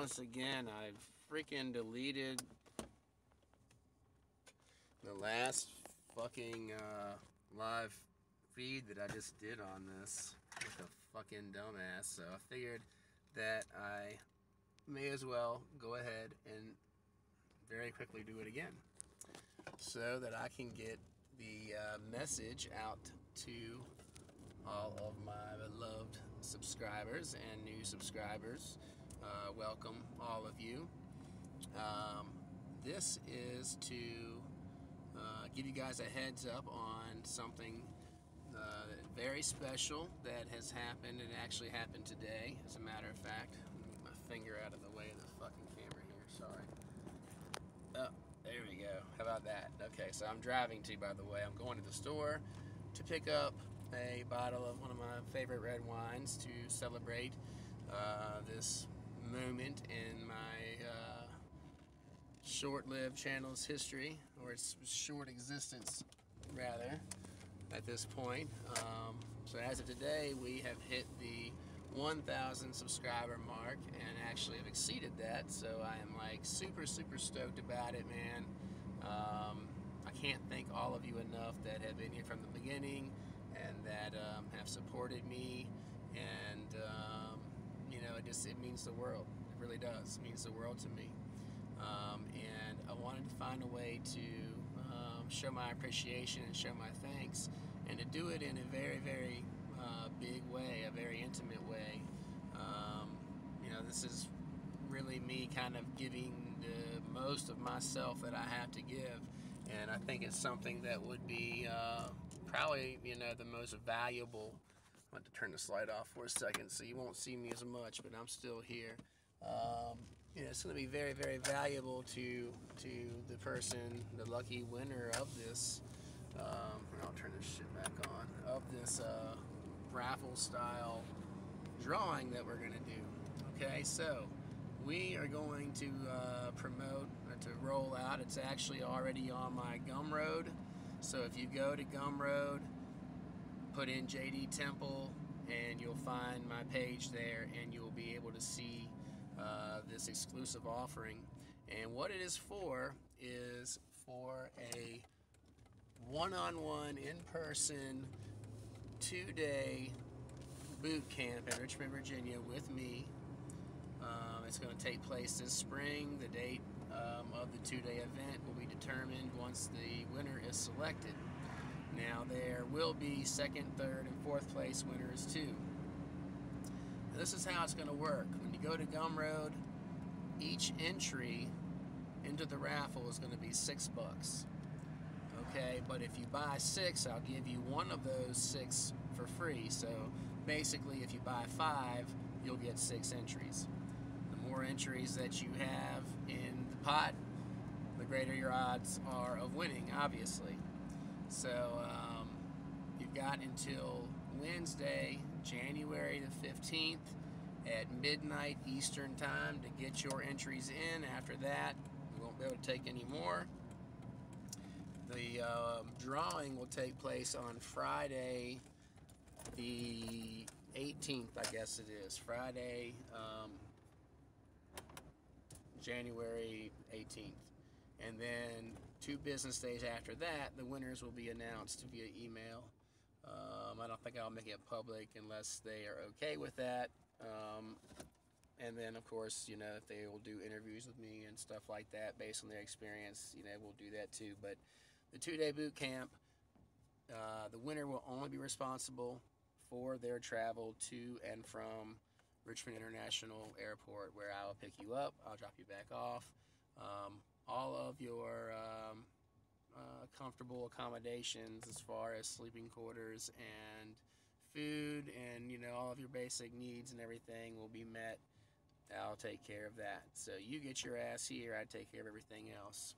once again. I've freaking deleted the last fucking live feed that I just did on this like a fucking dumbass. So I figured that I may as well go ahead and very quickly do it again so that I can get the message out to all of my beloved subscribers and new subscribers. Welcome, all of you. This is to give you guys a heads up on something very special that has happened. It actually happened today, as a matter of fact. Let me get my finger out of the way of the fucking camera here. Sorry. Oh, there we go. How about that? Okay, so I'm driving to, by the way. I'm going to the store to pick up a bottle of one of my favorite red wines to celebrate this moment in my short-lived channel's history, or its short existence, rather, at this point. So as of today, we have hit the 1,000 subscriber mark and actually have exceeded that, so I am like super stoked about it, man. I can't thank all of you enough that have been here from the beginning and that have supported me, and you know, it means the world. It really does. It means the world to me. And I wanted to find a way to show my appreciation and show my thanks, and to do it in a very big way, a very intimate way. You know, this is really me kind of giving the most of myself that I have to give, and I think it's something that would be probably, you know, the most valuable. I'm going to turn the slide off for a second so you won't see me as much, but I'm still here. You know, it's going to be very valuable to the person, the lucky winner of this. I'll turn this shit back on. Of this raffle style drawing that we're going to do. Okay, so we are going to promote, to roll out. It's actually already on my Gumroad. So if you go to Gumroad, put in JD Temple, and you'll find my page there, and you'll be able to see this exclusive offering. And what it is for a one-on-one, in-person, 2-day boot camp in Richmond, Virginia with me. It's going to take place this spring. The date of the 2-day event will be determined once the winner is selected. Now, there will be second, third, and fourth place winners too. Now, this is how it's going to work. When you go to Gumroad, each entry into the raffle is going to be $6. Okay, but if you buy 6, I'll give you one of those 6 for free. So basically, if you buy 5, you'll get 6 entries. The more entries that you have in the pot, the greater your odds are of winning, obviously. So you've got until Wednesday, January the 15th at midnight Eastern time to get your entries in. After that, we won't be able to take any more. The drawing will take place on Friday the 18th, I guess it is. Friday, January 18th. And then 2 business days after that, the winners will be announced via email. I don't think I'll make it public unless they are okay with that. And then, of course, you know, if they will do interviews with me and stuff like that based on their experience, you know, we'll do that too. But the 2-day boot camp, the winner will only be responsible for their travel to and from Richmond International Airport, where I will pick you up, I'll drop you back off. All of your comfortable accommodations as far as sleeping quarters and food and, you know, all of your basic needs and everything will be met. I'll take care of that. So you get your ass here, I take care of everything else.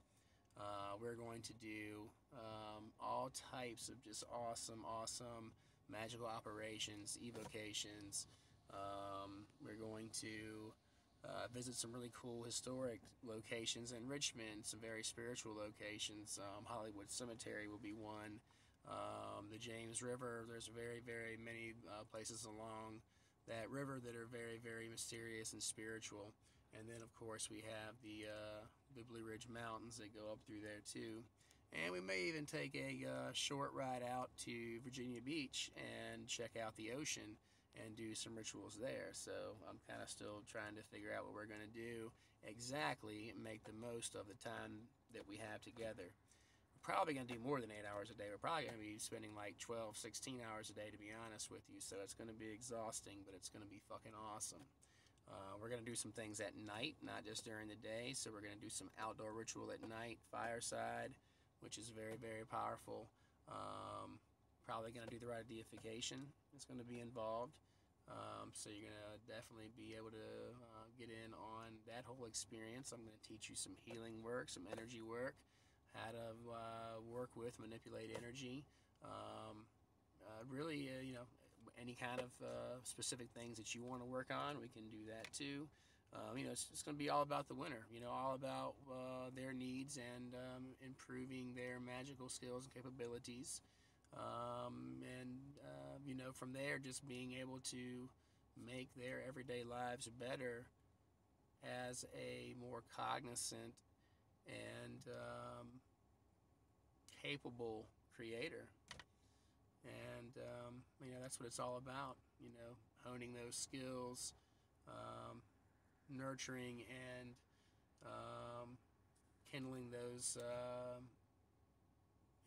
We're going to do all types of just awesome magical operations, evocations. We're going to visit some really cool historic locations in Richmond, some very spiritual locations. Hollywood Cemetery will be one. The James River, there's very many places along that river that are very mysterious and spiritual. And then, of course, we have the Blue Ridge Mountains that go up through there too. And we may even take a short ride out to Virginia Beach and check out the ocean and do some rituals there. So I'm kind of still trying to figure out what we're going to do exactly and make the most of the time that we have together. We're probably going to do more than 8 hours a day. We're probably going to be spending like 12, 16 hours a day, to be honest with you. So it's going to be exhausting, but it's going to be fucking awesome. We're going to do some things at night, not just during the day. So we're going to do some outdoor ritual at night, fireside, which is very, very powerful. Probably going to do the rite of deification. It's going to be involved. So you're going to definitely be able to get in on that whole experience. I'm going to teach you some healing work, some energy work, how to work with, manipulate energy. Really, any kind of specific things that you want to work on, we can do that too. It's going to be all about the winner, all about their needs and improving their magical skills and capabilities. From there, just being able to make their everyday lives better as a more cognizant and capable creator. And that's what it's all about, honing those skills, nurturing and kindling those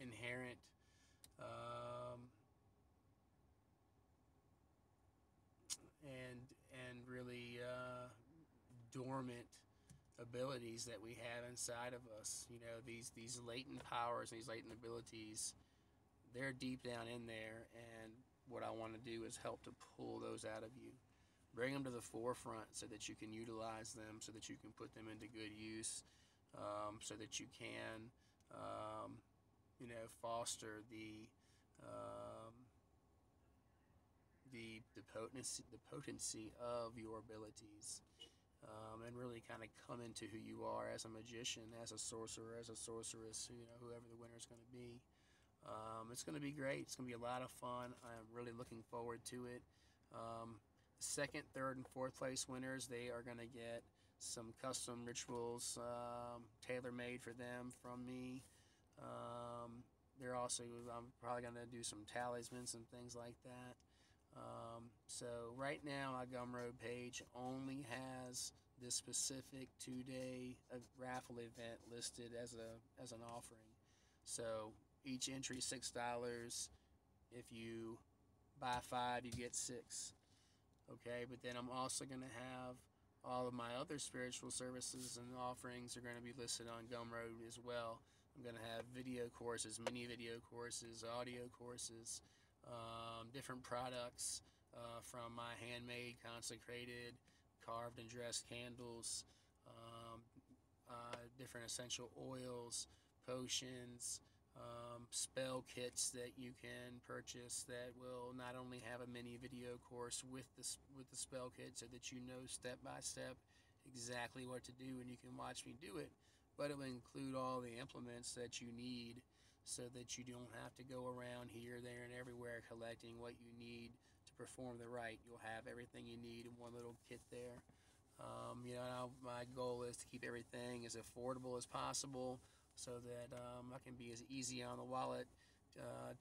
inherent and really dormant abilities that we have inside of us. These latent powers, these latent abilities, they're deep down in there, and what I want to do is help to pull those out of you, bring them to the forefront so that you can utilize them, so that you can put them into good use, so that you can foster the potency of your abilities, and really kind of come into who you are as a magician, as a sorcerer, as a sorceress, whoever the winner is going to be. It's going to be great. It's going to be a lot of fun. I'm really looking forward to it. Second, third, and fourth place winners, they are going to get some custom rituals tailor-made for them from me. I'm probably going to do some talismans and things like that. So right now, my Gumroad page only has this specific 2-day raffle event listed as an offering. So each entry is $6. If you buy 5, you get 6. Okay, but then I'm also going to have all of my other spiritual services and offerings are going to be listed on Gumroad as well. I'm going to have video courses, mini video courses, audio courses, different products from my handmade, consecrated, carved and dressed candles, different essential oils, potions, spell kits that you can purchase that will not only have a mini video course with the spell kit so that you know step by step exactly what to do and you can watch me do it, but it will include all the implements that you need so that you don't have to go around here, there, and everywhere collecting what you need to perform the rite. You'll have everything you need in one little kit there. My goal is to keep everything as affordable as possible so that I can be as easy on the wallet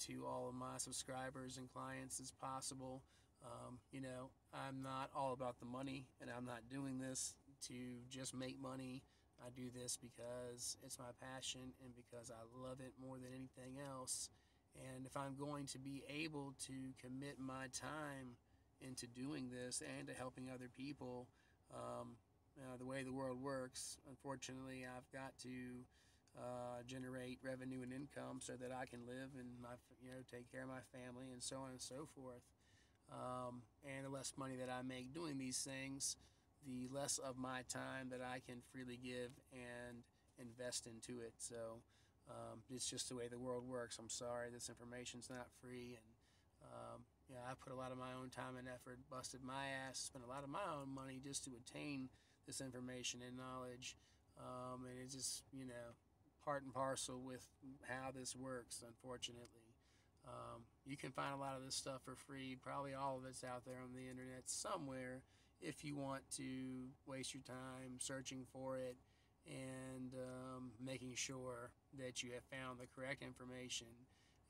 to all of my subscribers and clients as possible. I'm not all about the money, and I'm not doing this to just make money. I do this because it's my passion and because I love it more than anything else. And if I'm going to be able to commit my time into doing this and to helping other people, the way the world works, unfortunately, I've got to generate revenue and income so that I can live and take care of my family and so on and so forth. And the less money that I make doing these things, the less of my time that I can freely give and invest into it. So it's just the way the world works. I'm sorry, this information's not free, and I put a lot of my own time and effort, busted my ass, spent a lot of my own money just to attain this information and knowledge, and it's just part and parcel with how this works, unfortunately. You can find a lot of this stuff for free. Probably all of it's out there on the internet somewhere if you want to waste your time searching for it and making sure that you have found the correct information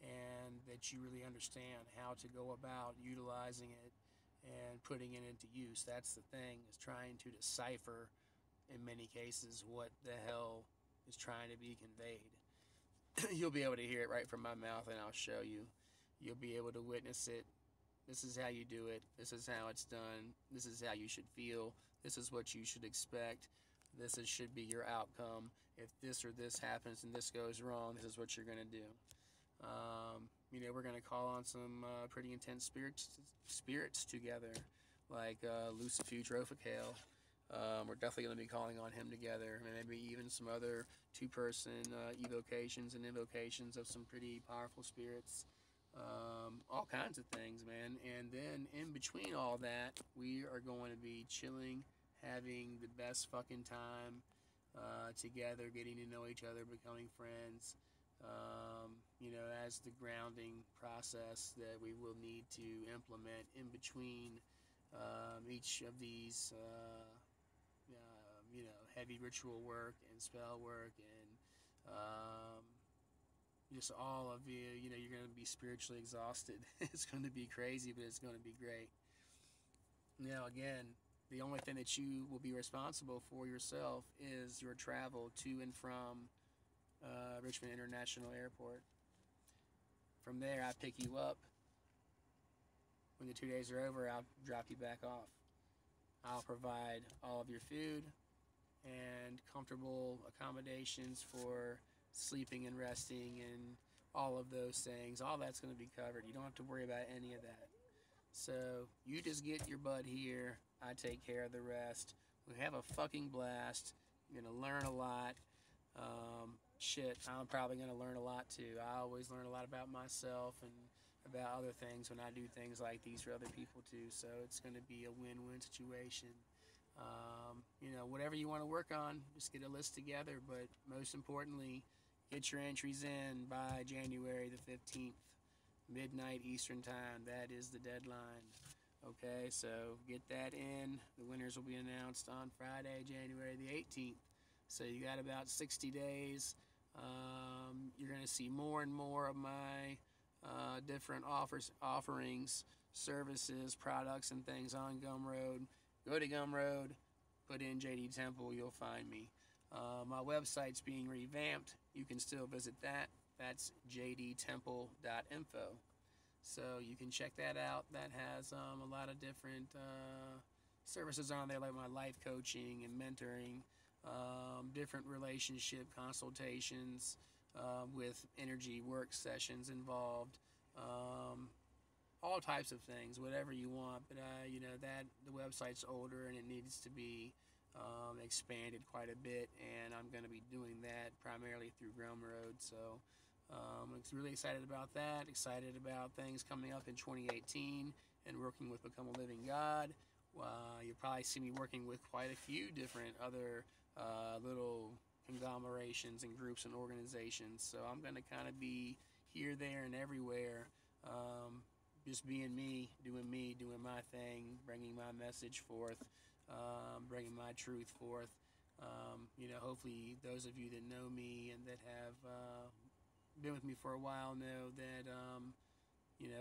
and that you really understand how to go about utilizing it and putting it into use. That's the thing, is trying to decipher in many cases what the hell is trying to be conveyed. You'll be able to hear it right from my mouth, and I'll show you. You'll be able to witness it. This is how you do it. This is how it's done. This is how you should feel. This is what you should expect. Should be your outcome. If this or this happens and this goes wrong, this is what you're going to do. We're going to call on some pretty intense spirits together, like Lucifuge Rofakale. We're definitely going to be calling on him together, and maybe even some other two-person evocations and invocations of some pretty powerful spirits. All kinds of things, man. And then in between all that, we are going to be chilling, having the best fucking time together, getting to know each other, becoming friends. As the grounding process that we will need to implement in between each of these, heavy ritual work and spell work and just all of you, you're going to be spiritually exhausted. It's going to be crazy, but it's going to be great. Now, again, the only thing that you will be responsible for yourself is your travel to and from Richmond International Airport. From there, I pick you up. When the 2 days are over, I'll drop you back off. I'll provide all of your food and comfortable accommodations for sleeping and resting and all of those things. All that's going to be covered. You don't have to worry about any of that. So you just get your butt here. I take care of the rest. We have a fucking blast. You're going to learn a lot. I'm probably going to learn a lot too. I always learn a lot about myself and about other things when I do things like these for other people too. So it's going to be a win-win situation. Whatever you want to work on, just get a list together. But most importantly, get your entries in by January the 15th, midnight Eastern time. That is the deadline. Okay, so get that in. The winners will be announced on Friday, January the 18th. So you got about 60 days. You're going to see more and more of my different offerings, services, products, and things on Gumroad. Go to Gumroad, put in JD Temple, you'll find me. My website's being revamped. You can still visit that. That's jdtemple.info. So you can check that out. That has a lot of different services on there, like my life coaching and mentoring, different relationship consultations with energy work sessions involved, all types of things, whatever you want. But that the website's older and it needs to be expanded quite a bit, and I'm going to be doing that primarily through Gumroad. So I'm really excited about that. Excited about things coming up in 2018 and working with Become a Living God. You'll probably see me working with quite a few different other little conglomerations and groups and organizations. So I'm going to kind of be here, there, and everywhere. Just being me, doing my thing, bringing my message forth, bringing my truth forth. Hopefully those of you that know me and that have been with me for a while know that,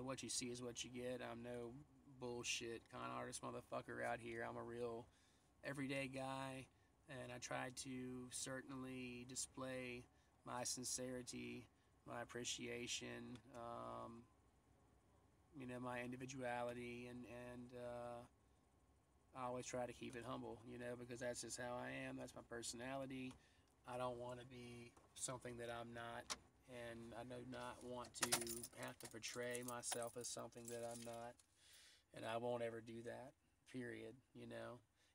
what you see is what you get. I'm no bullshit con artist motherfucker out here. I'm a real everyday guy, and I try to certainly display my sincerity, my appreciation, my individuality, and I always try to keep it humble, because that's just how I am. That's my personality. I don't want to be something that I'm not, and I do not want to have to portray myself as something that I'm not, and I won't ever do that, period,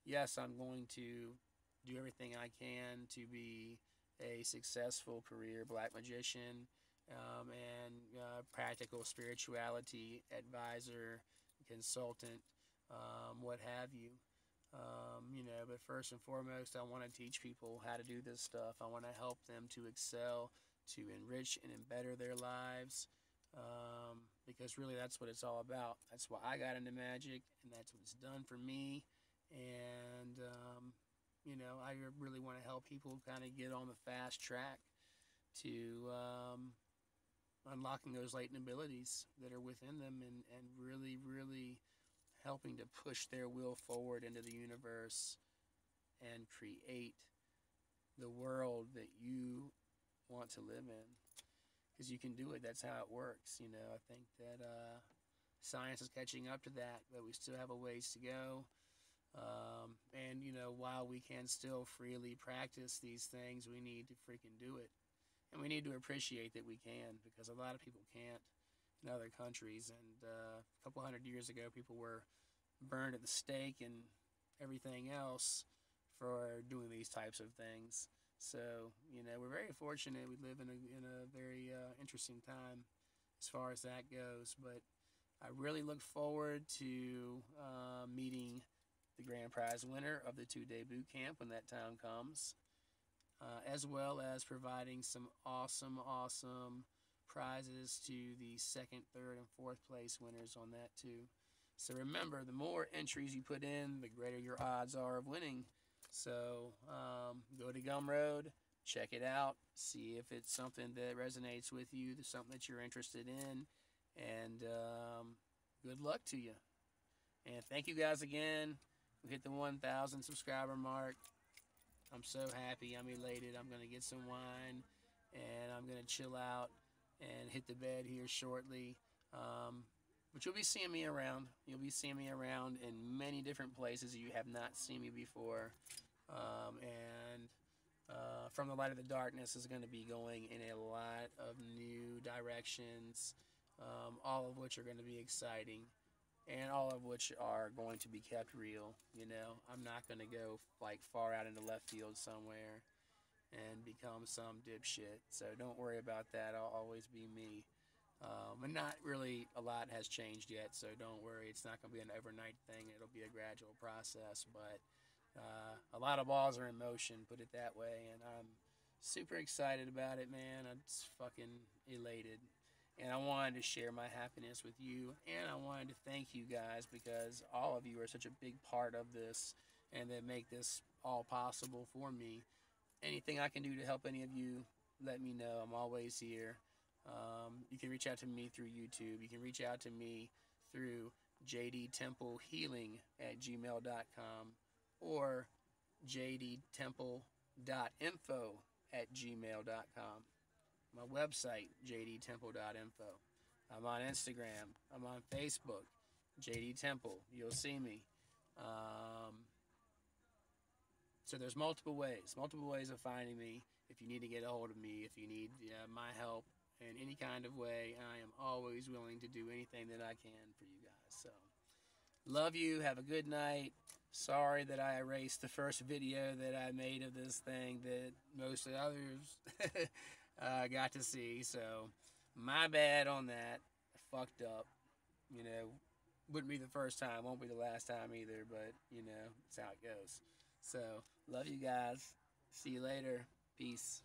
Yes, I'm going to do everything I can to be a successful career black magician, and practical spirituality advisor, consultant, what have you. But first and foremost, I want to teach people how to do this stuff. I want to help them to excel, to enrich and better their lives, because really that's what it's all about. That's why I got into magic, and that's what it's done for me. I really want to help people kind of get on the fast track to unlocking those latent abilities that are within them, and really, really helping to push their will forward into the universe and create the world that you want to live in. Because you can do it. That's how it works. You know, I think that science is catching up to that, but we still have a ways to go. And, you know, while we can still freely practice these things, we need to freaking do it. And we need to appreciate that we can, because a lot of people can't in other countries. And a couple hundred years ago, people were burned at the stake and everything else for doing these types of things. So, you know, we're very fortunate. We live in a very interesting time as far as that goes. But I really look forward to meeting the grand prize winner of the 2-day boot camp when that time comes, as well as providing some awesome, awesome prizes to the 2nd, 3rd, and 4th place winners on that too. So remember, the more entries you put in, the greater your odds are of winning. So go to Gumroad, check it out, see if it's something that resonates with you, something that you're interested in, and good luck to you. And thank you guys again. We hit the 1,000 subscriber mark. I'm so happy. I'm elated. I'm going to get some wine, and I'm going to chill out and hit the bed here shortly. But you'll be seeing me around. You'll be seeing me around in many different places you have not seen me before. And From the Light of the Darkness is going to be going in a lot of new directions, all of which are going to be exciting, and all of which are going to be kept real. You know, I'm not going to go like far out into left field somewhere and become some dipshit. So don't worry about that. I'll always be me. And not really a lot has changed yet, so don't worry. It's not going to be an overnight thing. It'll be a gradual process, but a lot of balls are in motion, put it that way, and I'm super excited about it, man. I'm just fucking elated. And I wanted to share my happiness with you, and I wanted to thank you guys, because all of you are such a big part of this and that make this all possible for me. Anything I can do to help any of you, let me know. I'm always here. You can reach out to me through YouTube. You can reach out to me through jdtemplehealing@gmail.com or jdtemple.info@gmail.com. My website, jdtemple.info. I'm on Instagram. I'm on Facebook, JD Temple. You'll see me. So there's multiple ways of finding me. If you need to get a hold of me, if you need my help in any kind of way, I am always willing to do anything that I can for you guys. So, love you. Have a good night. Sorry that I erased the first video that I made of this thing that most of the others got to see. So, my bad on that. I fucked up. You know, wouldn't be the first time, won't be the last time either, but, you know, that's how it goes. So, love you guys. See you later. Peace.